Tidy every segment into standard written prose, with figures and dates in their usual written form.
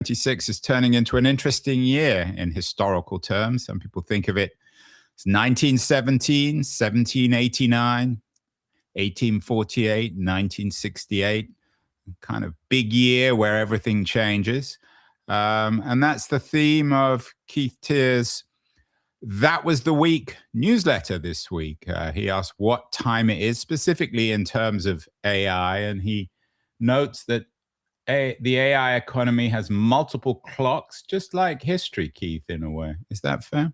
2026 is turning into an interesting year in historical terms. Some people think of it as 1917, 1789, 1848, 1968, kind of big year where everything changes. And that's the theme of Keith Tear's That Was the Week newsletter this week. He asked what time it is, specifically in terms of AI, and he notes that the AI economy has multiple clocks, just like history, Keith, in a way. Is that fair?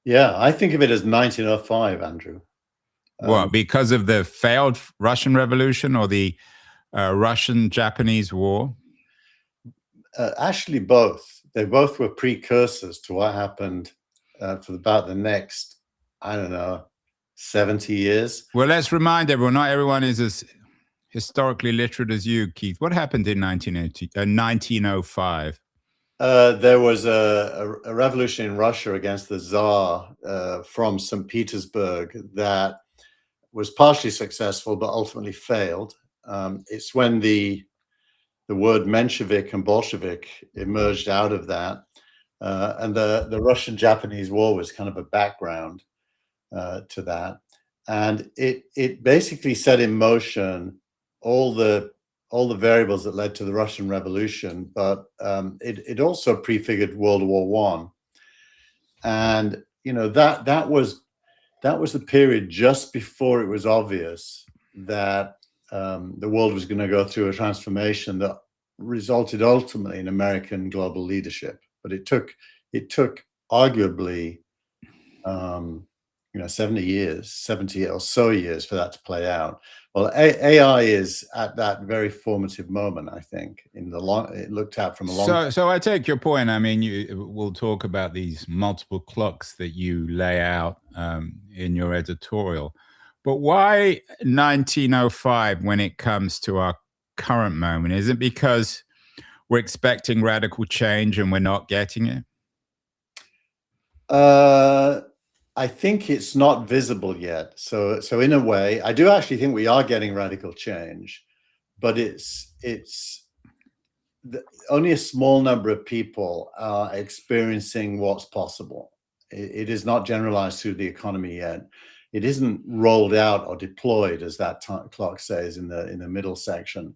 Yeah, I think of it as 1905, Andrew. What, because of the failed Russian Revolution or the Russian-Japanese War? Actually, both. They both were precursors to what happened for about the next, 70 years. Well, let's remind everyone, not everyone is as historically literate as you, Keith. What happened in 1905? There was a revolution in Russia against the Tsar from St. Petersburg that was partially successful, but ultimately failed. It's when the word Menshevik and Bolshevik emerged out of that. And the Russian-Japanese War was kind of a background to that. And it basically set in motion all the variables that led to the Russian Revolution, but it also prefigured World War I. And that was the period just before it was obvious that the world was going to go through a transformation that resulted ultimately in American global leadership. But it took arguably 70 or so years for that to play out. Well, AI is at that very formative moment, I think, it looked at from a long. So I take your point. I mean, we'll talk about these multiple clocks that you lay out in your editorial. But why 1905 when it comes to our current moment? Is it because we're expecting radical change and we're not getting it? I think it's not visible yet. So in a way, I do actually think we are getting radical change, but only a small number of people are experiencing what's possible. It is not generalized through the economy yet. It isn't rolled out or deployed, as that clock says in the middle section.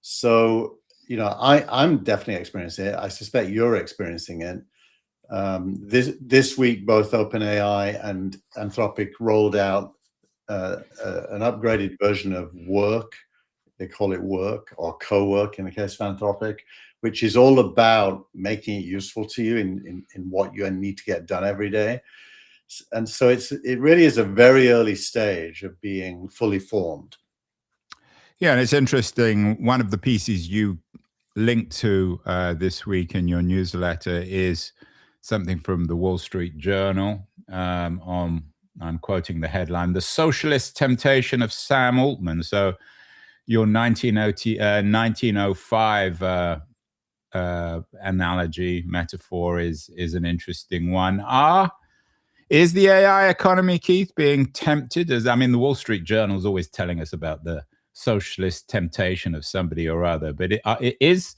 So, I'm definitely experiencing it. I suspect you're experiencing it. This week, both OpenAI and Anthropic rolled out an upgraded version of Work. They call it Work, or Co-work in the case of Anthropic, which is all about making it useful to you in what you need to get done every day. And so it really is a very early stage of being fully formed. Yeah, and it's interesting. One of the pieces you linked to this week in your newsletter is something from the Wall Street Journal. I'm quoting the headline, "The Socialist Temptation of Sam Altman." So your 1905 analogy, metaphor is an interesting one. Is the AI economy, Keith, being tempted? The Wall Street Journal is always telling us about the socialist temptation of somebody or other, but it is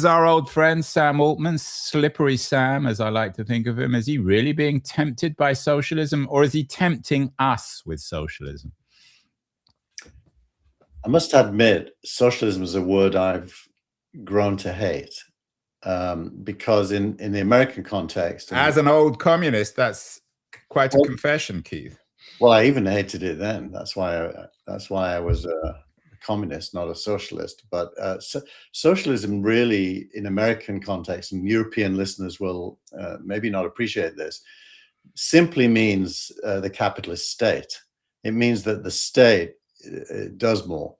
our old friend Sam Altman, Slippery Sam, as I like to think of him, is he really being tempted by socialism, or is he tempting us with socialism? I must admit, socialism is a word I've grown to hate. Because in the American context, as an old communist, that's quite a confession, Keith. Well, I even hated it then. That's why I was a communist, not a socialist. But socialism really, in American context, and European listeners will maybe not appreciate this, simply means the capitalist state. It means that the state does more.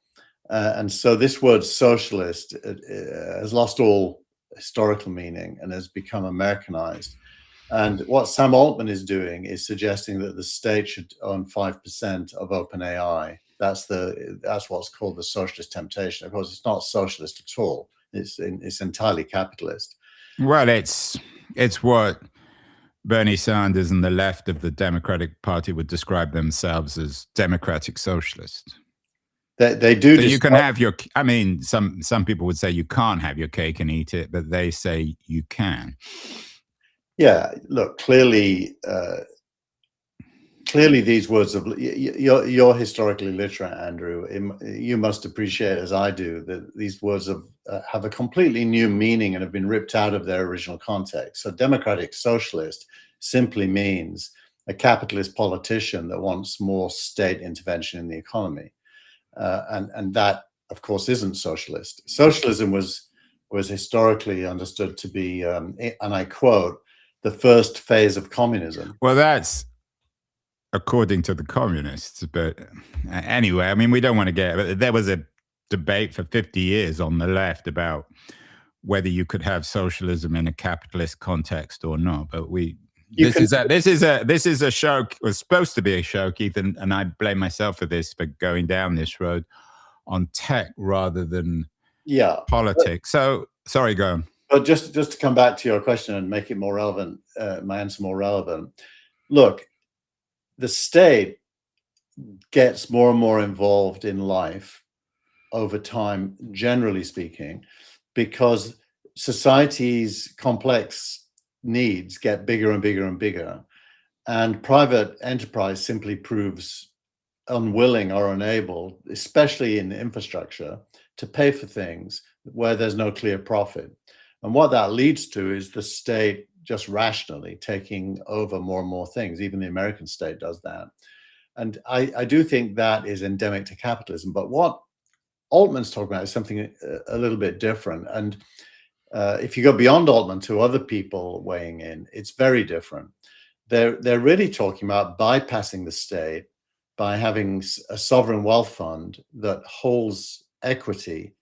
And so this word socialist has lost all historical meaning and has become Americanized. And what Sam Altman is doing is suggesting that the state should own 5% of OpenAI. That's what's called the socialist temptation. Of course, it's not socialist at all. It's entirely capitalist. Well, it's what Bernie Sanders and the left of the Democratic Party would describe themselves as democratic socialists. They do. So you can have your. I mean, some people would say you can't have your cake and eat it, but they say you can. Yeah. Look, clearly, these words of you're historically literate, Andrew. You must appreciate, as I do, that these words have a completely new meaning and have been ripped out of their original context. So, democratic socialist simply means a capitalist politician that wants more state intervention in the economy. And that, of course, isn't socialist. Socialism was historically understood to be, and I quote, the first phase of communism. Well, that's according to the communists. But anyway, I mean, we don't want to get. There was a debate for 50 years on the left about whether you could have socialism in a capitalist context or not. But this is a show. It was supposed to be a show, Keith, and I blame myself for this, for going down this road on tech rather than politics. So sorry, go on. But just to come back to your question and make it more relevant, my answer more relevant. Look, the state gets more and more involved in life over time, generally speaking, because society's complex needs get bigger and bigger and bigger, and private enterprise simply proves unwilling or unable, especially in infrastructure, to pay for things where there's no clear profit. And what that leads to is the state just rationally taking over more and more things. Even the American state does that. And I do think that is endemic to capitalism. But what Altman's talking about is something a little bit different. And if you go beyond Altman to other people weighing in, it's very different. They're really talking about bypassing the state by having a sovereign wealth fund that holds equity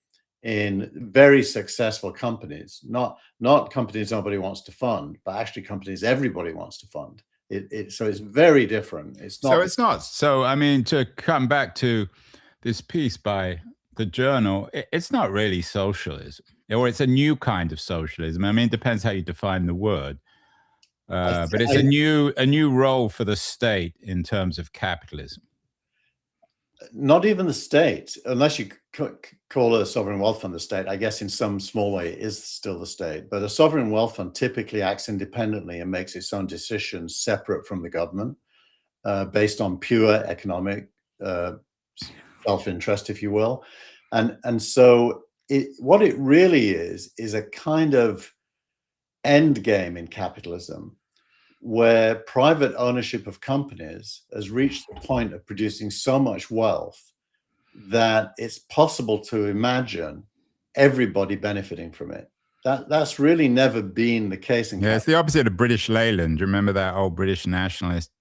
in very successful companies, not companies nobody wants to fund, but actually companies everybody wants to fund. So it's very different. It's not. So it's not. So I mean, to come back to this piece by the Journal, it's not really socialism, or it's a new kind of socialism. I mean, it depends how you define the word, but it's a new role for the state in terms of capitalism. Not even the state, unless you call a sovereign wealth fund the state. I guess in some small way it is still the state, but a sovereign wealth fund typically acts independently and makes its own decisions separate from the government, based on pure economic self-interest, if you will. And so what it really is a kind of end game in capitalism, where private ownership of companies has reached the point of producing so much wealth that it's possible to imagine everybody benefiting from it. That's really never been the case in it's the opposite of British Leyland. Remember that old British nationalized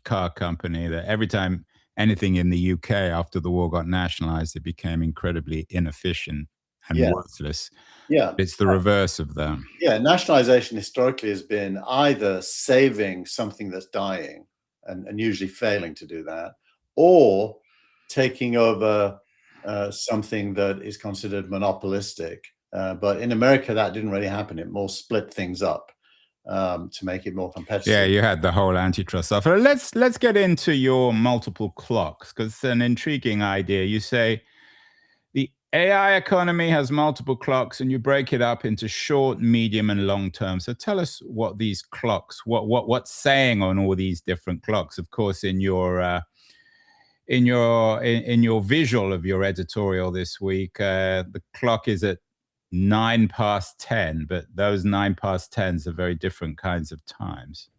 car company that every time anything in the UK after the war got nationalized, it became incredibly inefficient and worthless. Yeah, it's the reverse of that. Yeah, nationalization historically has been either saving something that's dying and usually failing to do that, or taking over something that is considered monopolistic. But in America, that didn't really happen. It more split things up to make it more competitive. Yeah, you had the whole antitrust stuff. Let's get into your multiple clocks, because it's an intriguing idea. You say the AI economy has multiple clocks, and you break it up into short, medium, and long term. So tell us what these clocks, what's saying on all these different clocks. Of course, in your visual of your editorial this week, the clock is at 10:09, but those 10:09s are very different kinds of times.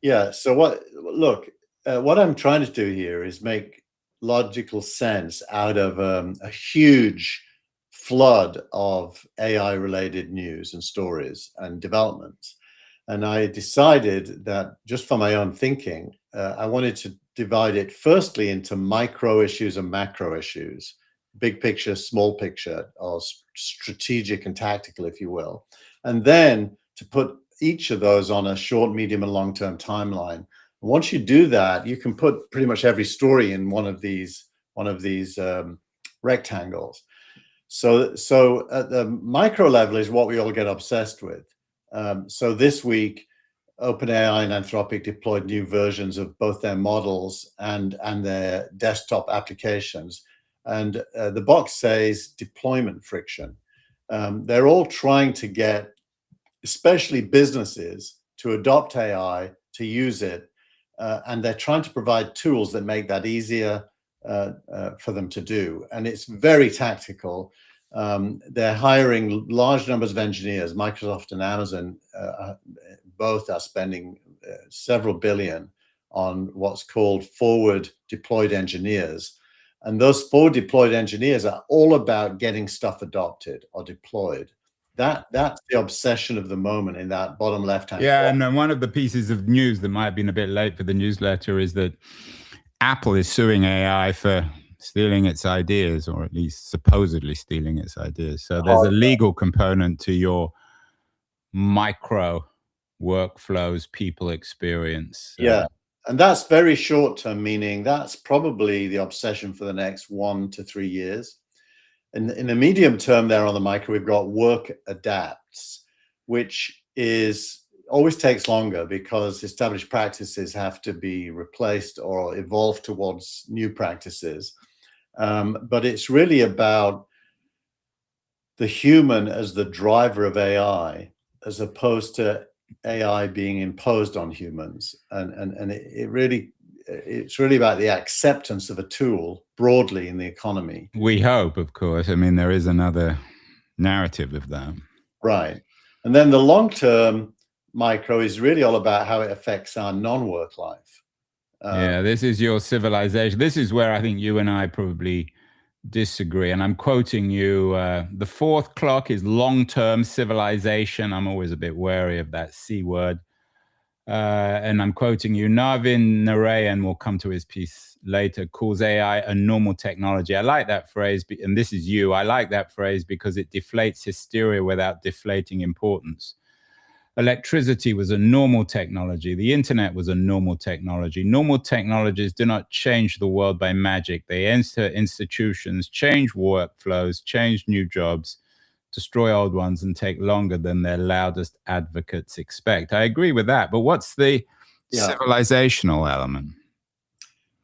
Yeah. So what I'm trying to do here is make logical sense out of a huge flood of AI related news and stories and developments. And I decided that just for my own thinking, I wanted to divide it firstly into micro issues and macro issues, big picture, small picture, or strategic and tactical, if you will. And then to put each of those on a short, medium, and long-term timeline. Once you do that, you can put pretty much every story in one of these rectangles. So at the micro level is what we all get obsessed with. So this week, OpenAI and Anthropic deployed new versions of both their models and their desktop applications. And the box says deployment friction. They're all trying to get, especially businesses, to adopt AI, to use it, and they're trying to provide tools that make that easier for them to do. And it's very tactical. They're hiring large numbers of engineers. Microsoft and Amazon both are spending several billion on what's called forward deployed engineers. And those forward deployed engineers are all about getting stuff adopted or deployed. That's the obsession of the moment in that bottom left-hand Yeah, corner. and one of the pieces of news that might have been a bit late for the newsletter is that Apple is suing AI for stealing its ideas, or at least supposedly stealing its ideas. So there's a legal component to your micro workflows, people experience. Yeah, and that's very short-term, meaning that's probably the obsession for the next 1 to 3 years. In the medium term there on the micro, we've got work adapts, which is always takes longer because established practices have to be replaced or evolve towards new practices. But it's really about the human as the driver of AI, as opposed to AI being imposed on humans. And it's really about the acceptance of a tool broadly in the economy. We hope, of course. I mean, there is another narrative of that. Right. And then the long-term micro is really all about how it affects our non-work life. Yeah, this is your civilization. This is where I think you and I probably disagree. And I'm quoting you, the fourth clock is long-term civilization. I'm always a bit wary of that C word. And I'm quoting you, Navin Narayan, will come to his piece later, calls AI a normal technology. I like that phrase, and this is you. I like that phrase because it deflates hysteria without deflating importance. Electricity was a normal technology. The internet was a normal technology. Normal technologies do not change the world by magic. They enter institutions, change workflows, change new jobs, destroy old ones, and take longer than their loudest advocates expect. I agree with that. But what's the civilizational element?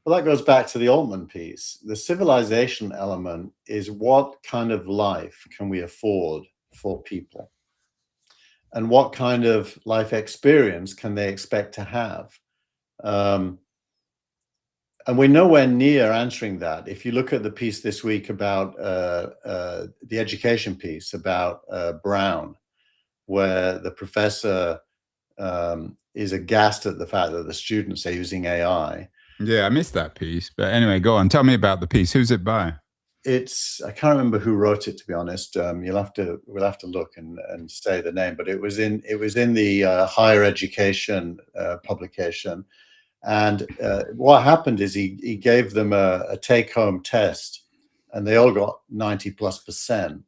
Well, that goes back to the Altman piece. The civilization element is what kind of life can we afford for people? And what kind of life experience can they expect to have? And we're nowhere near answering that. If you look at the piece this week about the education piece about Brown, where the professor is aghast at the fact that the students are using AI. Yeah, I missed that piece. But anyway, go on. Tell me about the piece. Who's it by? I can't remember who wrote it, to be honest. We'll have to look and say the name, but it was in the higher education publication. And what happened is he gave them a take-home test, and they all got 90+%.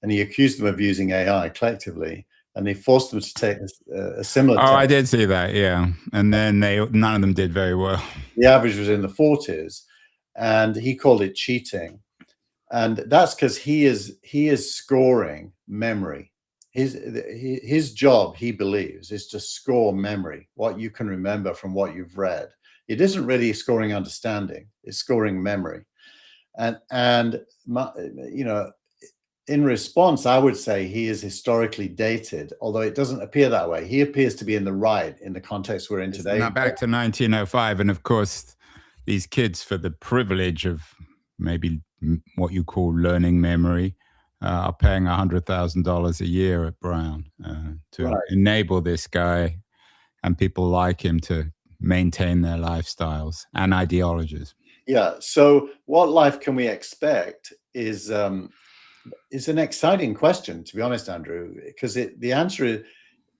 And he accused them of using AI collectively, and he forced them to take a similar test. I did see that, yeah. And then none of them did very well. The average was in the 40s, and he called it cheating. And that's because he is scoring memory. His job, he believes, is to score memory, what you can remember from what you've read. It isn't really scoring understanding; it's scoring memory. And you know, in response, I would say he is historically dated, although it doesn't appear that way. He appears to be in the right in the context we're in today. Now back to 1905, and of course, these kids, for the privilege of maybe what you call learning memory, are paying $100,000 a year at Brown to enable this guy and people like him to maintain their lifestyles and ideologies. Yeah. So, what life can we expect is an exciting question, to be honest, Andrew, because the answer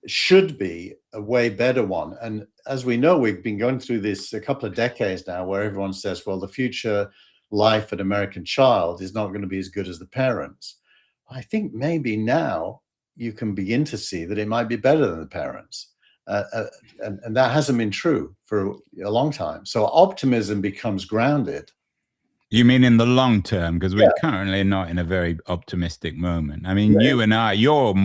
should be a way better one. And as we know, we've been going through this a couple of decades now, where everyone says, well, the future life of an American child is not going to be as good as the parents. I think maybe now you can begin to see that it might be better than the parents. And that hasn't been true for a long time. So optimism becomes grounded. You mean in the long term? Because we're currently not in a very optimistic moment. I mean, you and I, you're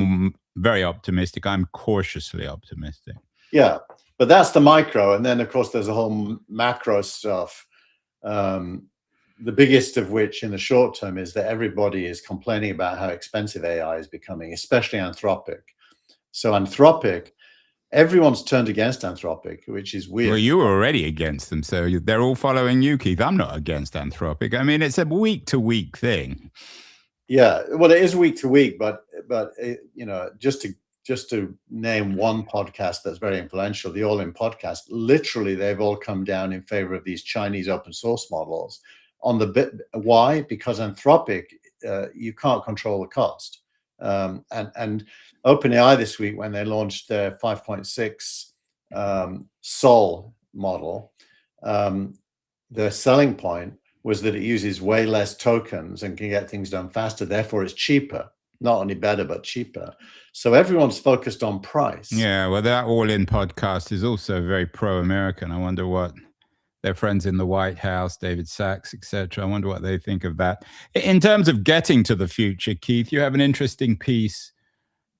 very optimistic. I'm cautiously optimistic. Yeah, but that's the micro, and then of course there's a whole macro stuff. The biggest of which in the short term is that everybody is complaining about how expensive AI is becoming, especially Anthropic. So Anthropic, everyone's turned against Anthropic, which is weird. Well, you were already against them, so they're all following you, Keith. I'm not against Anthropic. I mean, it's a week-to-week thing. Yeah, well, it is week to week, but just to name one podcast that's very influential, the All In podcast, literally they've all come down in favor of these Chinese open source models. Why? Because Anthropic, you can't control the cost. And OpenAI this week, when they launched their 5.6 Sol model, their selling point was that it uses way less tokens and can get things done faster. Therefore, it's cheaper. Not only better, but cheaper. So everyone's focused on price. Yeah, well, that All In podcast is also very pro-American. I wonder what their friends in the White House, David Sachs, etc. I wonder what they think of that. In terms of getting to the future, Keith, you have an interesting piece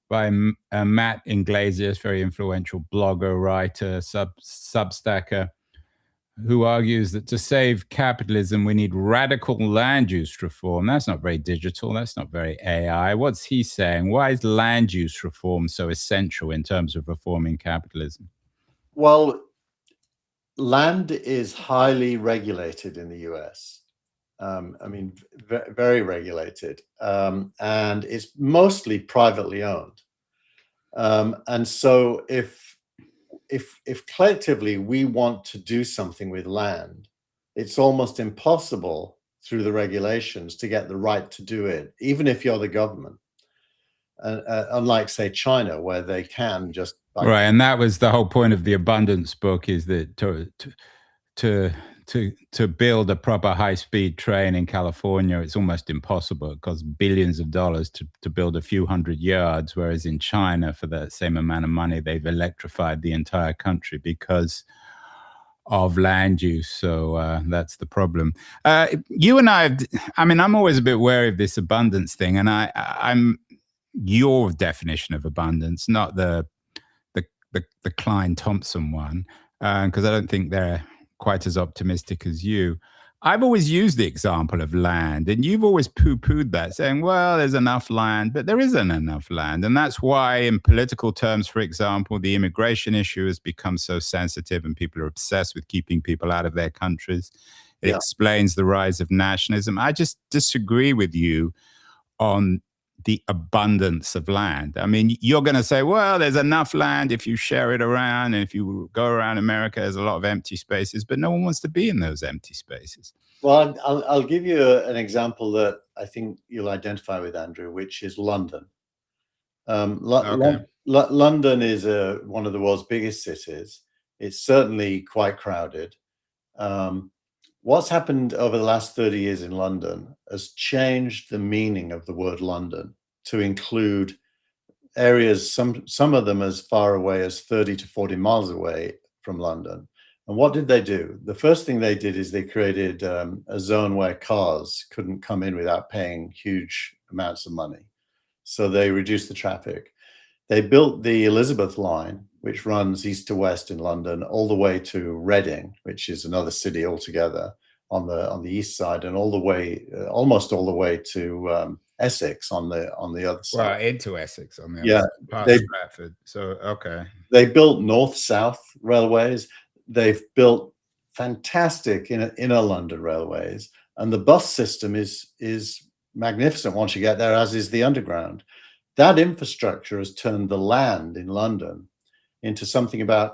by Matt Iglesias, very influential blogger, writer, Substacker, who argues that to save capitalism, we need radical land use reform. That's not very digital. That's not very AI. What's he saying? Why is land use reform so essential in terms of reforming capitalism? Well, land is highly regulated in the US. Very regulated. And it's mostly privately owned. And so if collectively we want to do something with land, it's almost impossible through the regulations to get the right to do it, even if you're the government. Unlike, say, China, where they can just right. And that was the whole point of the Abundance book, is that to build a proper high-speed train in California, it's almost impossible. It costs billions of dollars to build a few hundred yards, whereas in China, for the same amount of money, they've electrified the entire country because of land use. So that's the problem. You and I'm always a bit wary of this abundance thing, and I'm your definition of abundance, not the Klein Thompson one, because I don't think they're quite as optimistic as you. I've always used the example of land, and you've always poo-pooed that, saying, well, there's enough land, but there isn't enough land. And that's why, in political terms, for example, the immigration issue has become so sensitive and people are obsessed with keeping people out of their countries. It explains the rise of nationalism. I just disagree with you on the abundance of land. I mean, you're going to say, well, there's enough land if you share it around, and if you go around America, there's a lot of empty spaces, but no one wants to be in those empty spaces. Well, I'll give you an example that I think you'll identify with, Andrew, which is London. London is one of the world's biggest cities. It's certainly quite crowded. What's happened over the last 30 years in London has changed the meaning of the word London to include areas, some of them as far away as 30 to 40 miles away from London. And what did they do? The first thing they did is they created a zone where cars couldn't come in without paying huge amounts of money. So they reduced the traffic. They built the Elizabeth line, which runs east to west in London, all the way to Reading, which is another city altogether on the east side, and all the way, almost all the way to Essex on the other side. Well, into Essex on the other side, part of Stratford. So okay. They built north-south railways. They've built fantastic inner London railways, and the bus system is magnificent once you get there, as is the underground. That infrastructure has turned the land in London into something like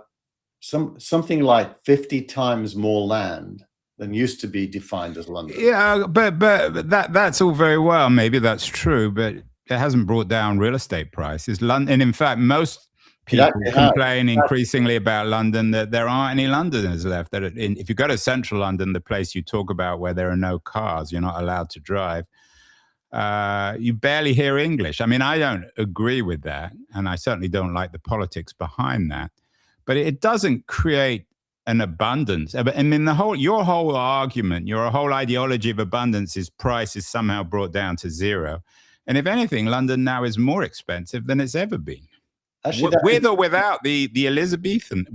50 times more land than used to be defined as London. Yeah, but that's all very well. Maybe that's true, but it hasn't brought down real estate prices. London, in fact, most people complain increasingly about London, that there aren't any Londoners left. If you go to central London, the place you talk about where there are no cars, you're not allowed to drive, you barely hear English. I mean, I don't agree with that, and I certainly don't like the politics behind that, but it doesn't create an abundance. I mean, your whole argument, your whole ideology of abundance is price is somehow brought down to zero. And if anything, London now is more expensive than it's ever been. Actually, that with or without the Elizabethan,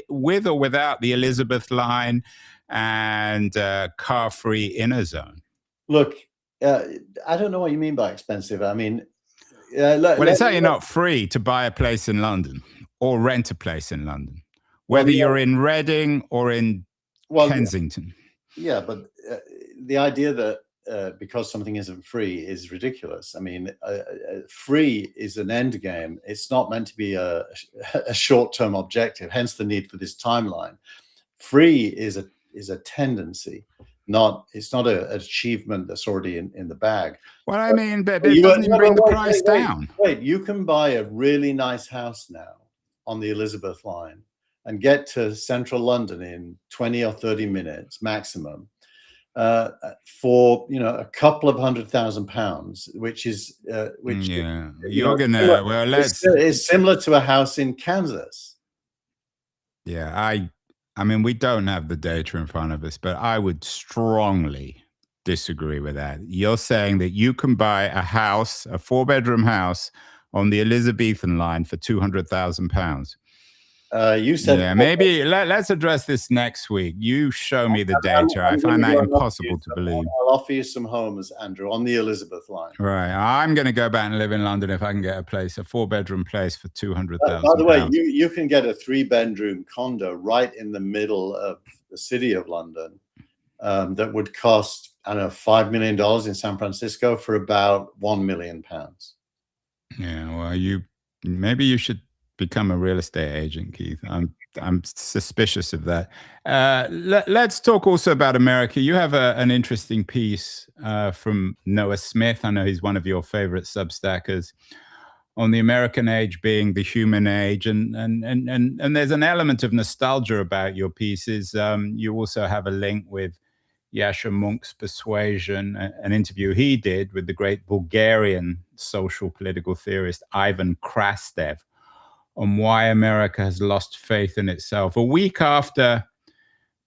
with or without the Elizabeth line and car-free inner zone. look, I don't know what you mean by expensive. I mean, well, it's certainly not free to buy a place in London or rent a place in London, whether you're in Reading or in Kensington. Yeah, but the idea that because something isn't free is ridiculous. I mean, free is an end game. It's not meant to be a short-term objective, hence the need for this timeline. Free is a tendency. It's not an achievement that's already in the bag. Well, I mean, but it doesn't even bring the price down. Wait, you can buy a really nice house now on the Elizabeth line and get to central London in 20 or 30 minutes maximum for a couple of £100,000, which is you're gonna it's similar to a house in Kansas. Yeah, I mean, we don't have the data in front of us, but I would strongly disagree with that. You're saying that you can buy a house, a 4-bedroom house on the Elizabethan line for £200,000. You said, yeah, maybe let's address this next week. You show me the data. I find that impossible to believe. I'll offer you some homes, Andrew, on the Elizabeth line. Right. I'm going to go back and live in London if I can get a 4-bedroom place for £200,000. By the way, you can get a 3-bedroom condo right in the middle of the city of London that would cost, I don't know, $5 million in San Francisco for about £1 million. Yeah. Well, maybe you should become a real estate agent, Keith. I'm suspicious of that. Let's talk also about America. You have an interesting piece from Noah Smith. I know he's one of your favorite Substackers, on the American age being the human age, and there's an element of nostalgia about your pieces. You also have a link with Yascha Mounk's Persuasion, an interview he did with the great Bulgarian social political theorist Ivan Krastev, on why America has lost faith in itself. A week after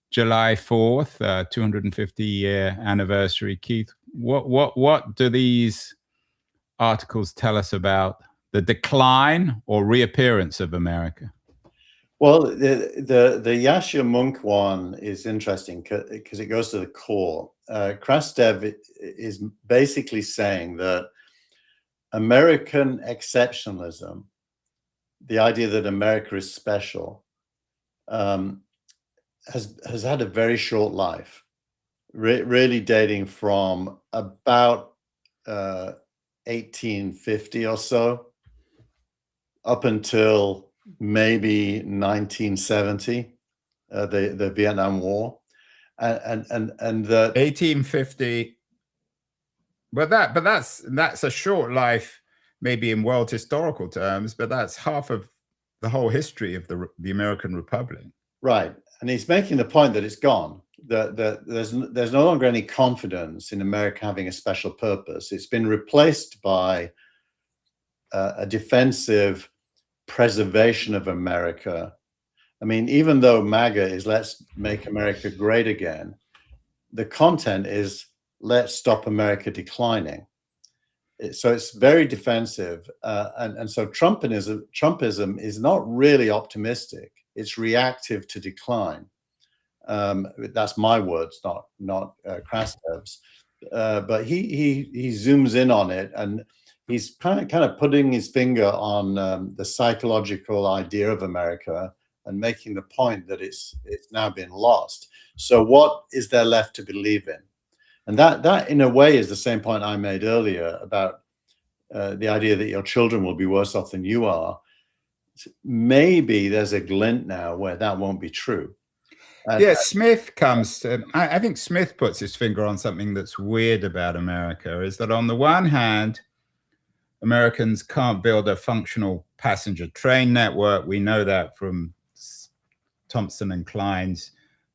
July 4th, 250-year anniversary, Keith, what do these articles tell us about the decline or reappearance of America? Well, the Yascha Mounk one is interesting because it goes to the core. Krastev is basically saying that American exceptionalism, the idea that America is special, has had a very short life, really dating from about 1850 or so up until maybe 1970, the Vietnam War, and the 1850. But that's a short life, maybe in world historical terms, but that's half of the whole history of the American Republic. Right. And he's making the point that it's gone, that there's no longer any confidence in America having a special purpose. It's been replaced by a defensive preservation of America. I mean, even though MAGA is let's make America great again, the content is let's stop America declining. So it's very defensive, and so Trumpism is not really optimistic. It's reactive to decline. That's my words, not Krastev's. But he zooms in on it, and he's kind of putting his finger on the psychological idea of America and making the point that it's now been lost. So what is there left to believe in? And that in a way is the same point I made earlier about the idea that your children will be worse off than you are. Maybe there's a glint now where that won't be true. Smith comes to, I think Smith puts his finger on something that's weird about America, is that on the one hand, Americans can't build a functional passenger train network. We know that from Thompson and Klein's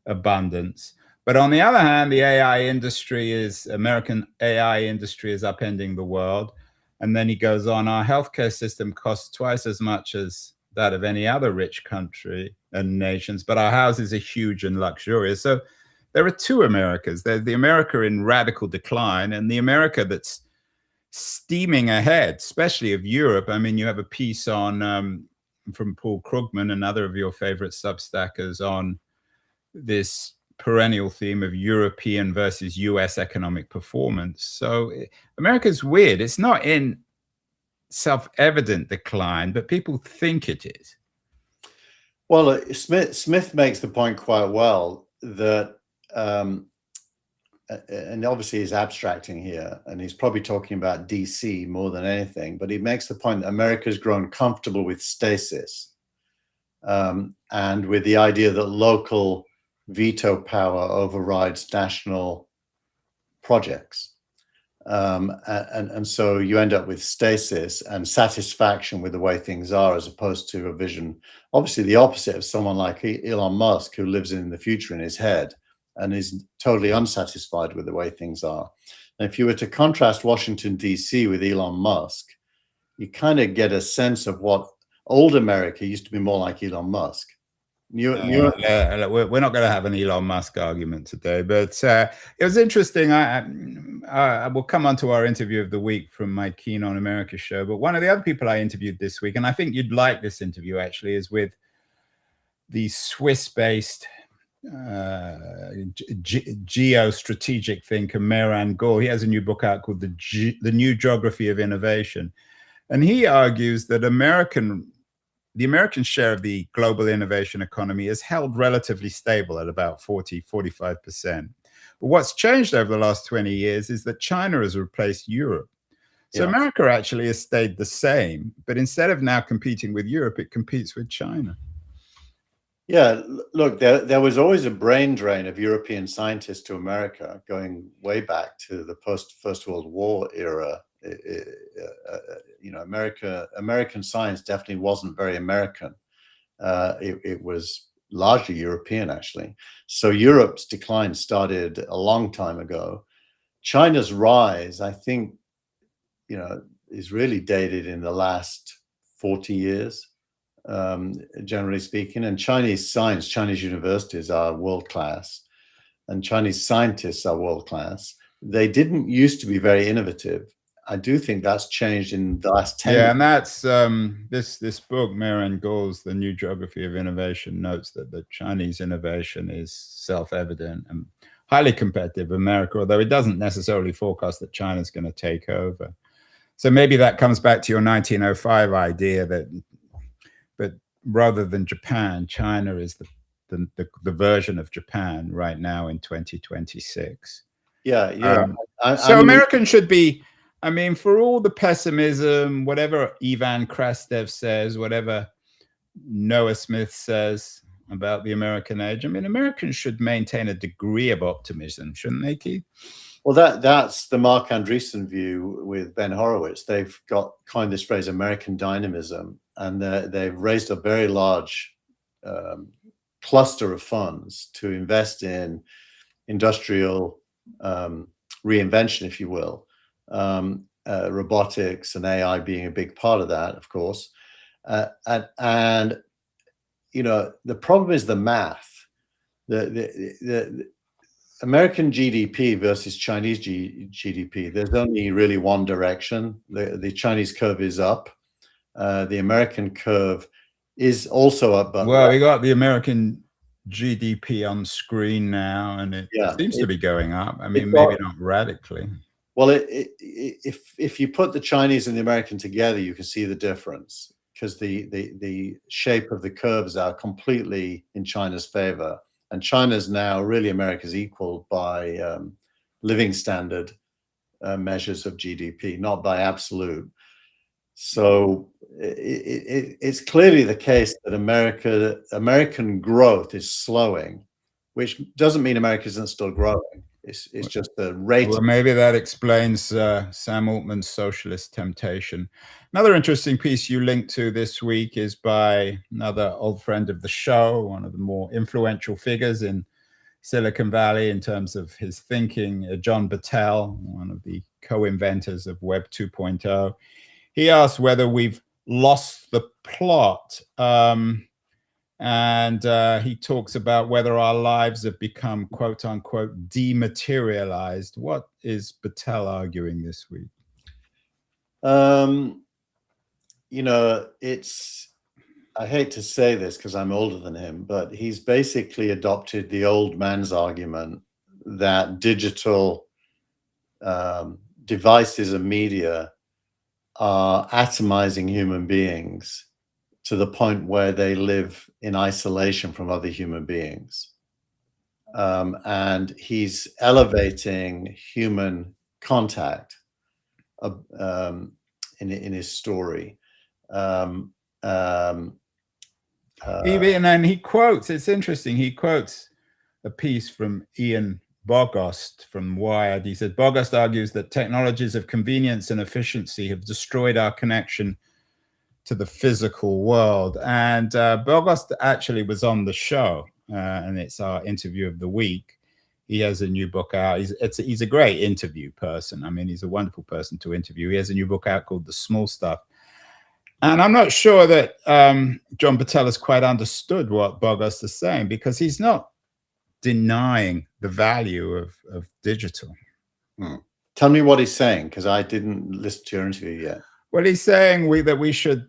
Abundance. But on the other hand, the American AI industry is upending the world. And then he goes on, our healthcare system costs twice as much as that of any other rich country and nations, but our houses are huge and luxurious. So there are two Americas. There's the America in radical decline and the America that's steaming ahead, especially of Europe. I mean, you have a piece on from Paul Krugman, another of your favorite Substackers, on this perennial theme of European versus US economic performance. So America's weird. It's not in self-evident decline, but people think it is. Well, Smith makes the point quite well that, and obviously he's abstracting here, and he's probably talking about DC more than anything, but he makes the point that America's grown comfortable with stasis, and with the idea that local veto power overrides national projects. And so you end up with stasis and satisfaction with the way things are, as opposed to a vision, obviously the opposite of someone like Elon Musk, who lives in the future in his head and is totally unsatisfied with the way things are. And if you were to contrast Washington, D.C. with Elon Musk, you kind of get a sense of what old America used to be more like Elon Musk. We're not going to have an Elon Musk argument today, but it was interesting. I will come on to our interview of the week from my Keen on America show, but one of the other people I interviewed this week, and I think you'd like this interview actually, is with the Swiss-based geostrategic thinker Mehran Ghoul. He has a new book out called The New Geography of Innovation, and he argues that the American share of the global innovation economy is held relatively stable at about 45%. But what's changed over the last 20 years is that China has replaced Europe. So yeah. America actually has stayed the same, but instead of now competing with Europe, it competes with China. Yeah, look, there was always a brain drain of European scientists to America, going way back to the post-First World War era. You know, American science definitely wasn't very American. It was largely European, actually. So Europe's decline started a long time ago. China's rise, I think, you know, is really dated in the last 40 years, generally speaking. And Chinese science, Chinese universities are world-class, and Chinese scientists are world-class. They didn't used to be very innovative. I do think that's changed in the last 10 years. Yeah, and that's this book, Mehran Ghoul's The New Geography of Innovation, notes that the Chinese innovation is self-evident and highly competitive in America, although it doesn't necessarily forecast that China's going to take over. So maybe that comes back to your 1905 idea but rather than Japan, China is the version of Japan right now in 2026. Yeah. So Americans should be, I mean, for all the pessimism, whatever Ivan Krastev says, whatever Noah Smith says about the American age, I mean, Americans should maintain a degree of optimism, shouldn't they, Keith? Well, that's the Mark Andreessen view with Ben Horowitz. They've coined this phrase, American dynamism, and they've raised a very large cluster of funds to invest in industrial reinvention, if you will. Robotics and AI being a big part of that, of course. And you know, the problem is the math. The American GDP versus Chinese GDP, there's only really one direction. The Chinese curve is up. The American curve is also up. But well, we got the American GDP on screen now, and it seems to be going up. I mean, maybe not radically. Well, if you put the Chinese and the American together, you can see the difference, because the shape of the curves are completely in China's favor. And China's now really America's equal by living standard measures of GDP, not by absolute. So it's clearly the case that American growth is slowing, which doesn't mean America isn't still growing. It's just the rate. Well, maybe that explains Sam Altman's socialist temptation. Another interesting piece you linked to this week is by another old friend of the show, one of the more influential figures in Silicon Valley in terms of his thinking, John Battelle, one of the co-inventors of Web 2.0. He asked whether we've lost the plot. And he talks about whether our lives have become, quote unquote, dematerialized. What is Battelle arguing this week? You know, I hate to say this because I'm older than him, but he's basically adopted the old man's argument that digital devices and media are atomizing human beings to the point where they live in isolation from other human beings. And he's elevating human contact in his story. And he quotes, it's interesting, he quotes a piece from Ian Bogost from Wired. He said, Bogost argues that technologies of convenience and efficiency have destroyed our connection to the physical world. And Bogost actually was on the show, and it's our interview of the week. He has a new book out. He's a great interview person. I mean, he's a wonderful person to interview. He has a new book out called The Small Stuff. And I'm not sure that John Patel has quite understood what Bogost is saying, because he's not denying the value of digital. Tell me what he's saying, because I didn't listen to your interview yet. Well, he's saying that we should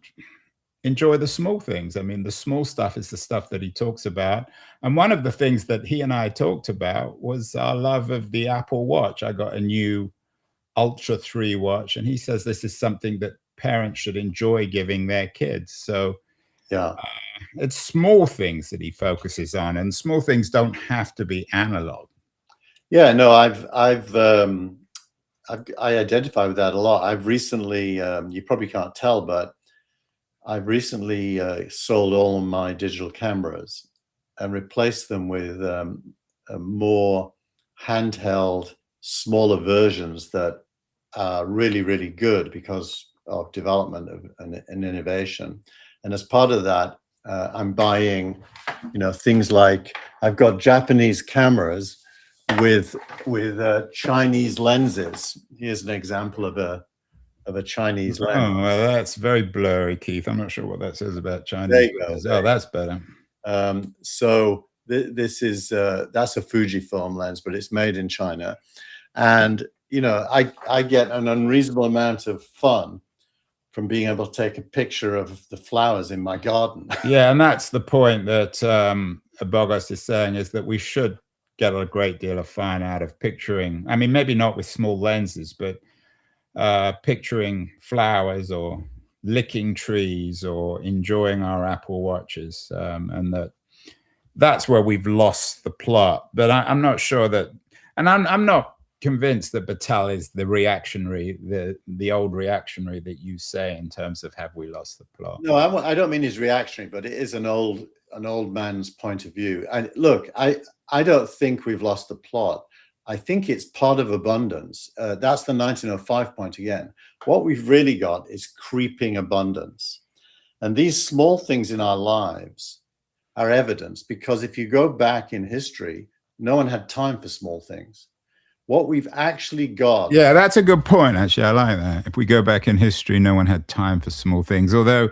enjoy the small things. I mean, the small stuff is the stuff that he talks about. And one of the things that he and I talked about was our love of the Apple Watch. I got a new Ultra 3 watch, and he says this is something that parents should enjoy giving their kids. So yeah, it's small things that he focuses on, and small things don't have to be analog. Yeah, no, I identify with that a lot. I've recently, you probably can't tell, but I've recently sold all my digital cameras and replaced them with more handheld, smaller versions that are really, really good because of development and innovation. And as part of that, I'm buying, things like, I've got Japanese cameras with Chinese lenses. Here's an example of a Chinese lens. Oh, well, that's very blurry, Keith. I'm not sure what that says about Chinese lenses. Oh, that's better. So this is that's a Fujifilm lens, but it's made in China, and I get an unreasonable amount of fun from being able to take a picture of the flowers in my garden. Yeah, and that's the point that Bogost is saying, is that we should get a great deal of fun out of picturing. I mean, maybe not with small lenses, but picturing flowers or licking trees or enjoying our Apple Watches, and that's where we've lost the plot. But I'm not sure that, and I'm not convinced that Patel is the reactionary, the old reactionary that you say, in terms of have we lost the plot. No, I don't mean he's reactionary, but it is an old man's point of view. And look, I don't think we've lost the plot. I think it's part of abundance. That's the 1905 point again. What we've really got is creeping abundance. And these small things in our lives are evidence, because if you go back in history, no one had time for small things. What we've actually got. Yeah, that's a good point, actually. I like that. If we go back in history, no one had time for small things. Although,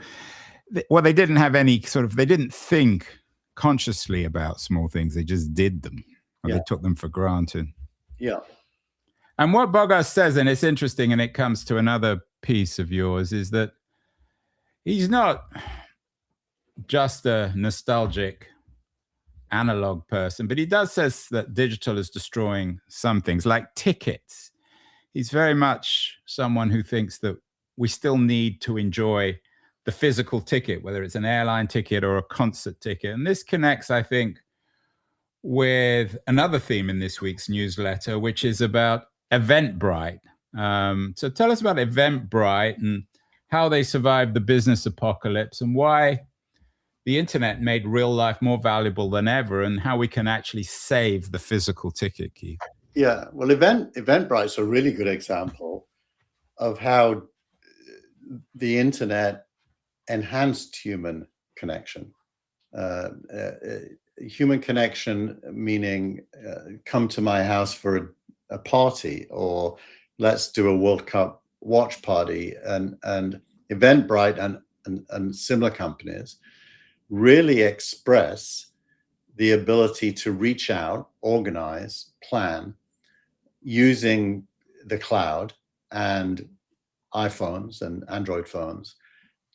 they didn't have any they didn't think consciously about small things. They just did them. Or they took them for granted. Yeah. And what Bogost says, and it's interesting, and it comes to another piece of yours, is that he's not just a nostalgic analog person, but he does says that digital is destroying some things, like tickets. He's very much someone who thinks that we still need to enjoy the physical ticket, whether it's an airline ticket or a concert ticket. And this connects, I think, with another theme in this week's newsletter, which is about Eventbrite. So tell us about Eventbrite and how they survived the business apocalypse, and why the internet made real life more valuable than ever, and how we can actually save the physical ticket, Keith. Yeah, well, Eventbrite's a really good example of how the internet enhanced human connection. Human connection, meaning come to my house for a party, or let's do a World Cup watch party, and Eventbrite and similar companies really express the ability to reach out, organize, plan using the cloud and iPhones and Android phones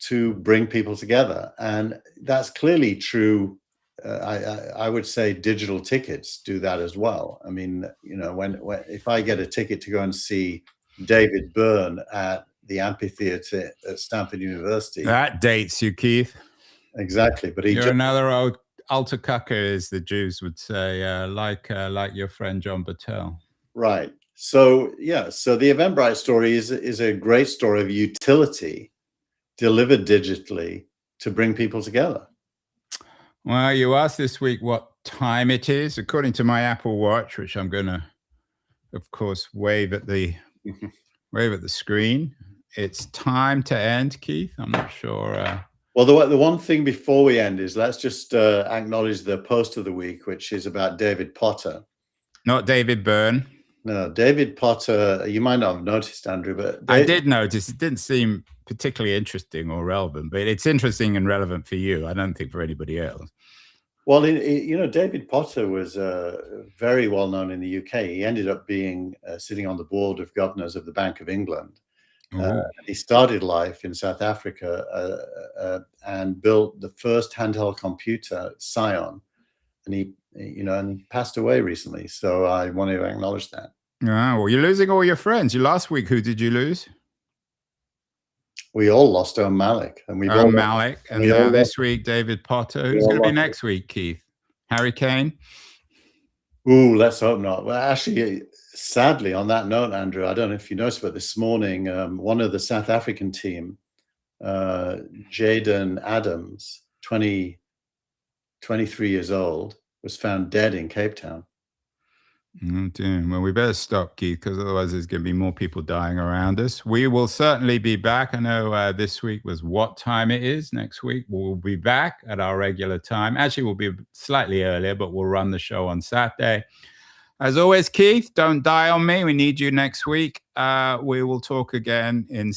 to bring people together. And that's clearly true. I would say digital tickets do that as well. I mean, you know, when if I get a ticket to go and see David Byrne at the amphitheater at Stanford University. That dates you, Keith. Exactly. But you're another old alter cucker, as the Jews would say, like your friend John Battelle. Right. So, yeah. So the Eventbrite story is a great story of utility delivered digitally to bring people together. Well, you asked this week what time it is. According to my Apple Watch, which I'm going to, of course, wave at the screen, it's time to end, Keith. I'm not sure. Well, the one thing before we end is let's just acknowledge the post of the week, which is about David Potter. Not David Byrne. No, David Potter. You might not have noticed, Andrew, but I did notice. It didn't seem particularly interesting or relevant, but it's interesting and relevant for you. I don't think for anybody else. Well, you know, David Potter was very well known in the UK. He ended up being sitting on the board of governors of the Bank of England. He started life in South Africa and built the first handheld computer, Psion, and he passed away recently. So I want to acknowledge that. Well, you're losing all your friends. Last week, who did you lose? We all lost Owen Malik, and Malik, and now this week David Potter. Who's going to be next week, Keith? Harry Kane? Ooh, let's hope not. Well, actually, sadly, on that note, Andrew, I don't know if you noticed, but this morning, one of the South African team, Jaden Adams, 23 years old, was found dead in Cape Town. Oh, dear. Well, we better stop, Keith, because otherwise there's going to be more people dying around us. We will certainly be back. I know this week was what time it is. Next week we'll be back at our regular time. Actually, we'll be slightly earlier, but we'll run the show on Saturday. As always, Keith, don't die on me. We need you next week. We will talk again in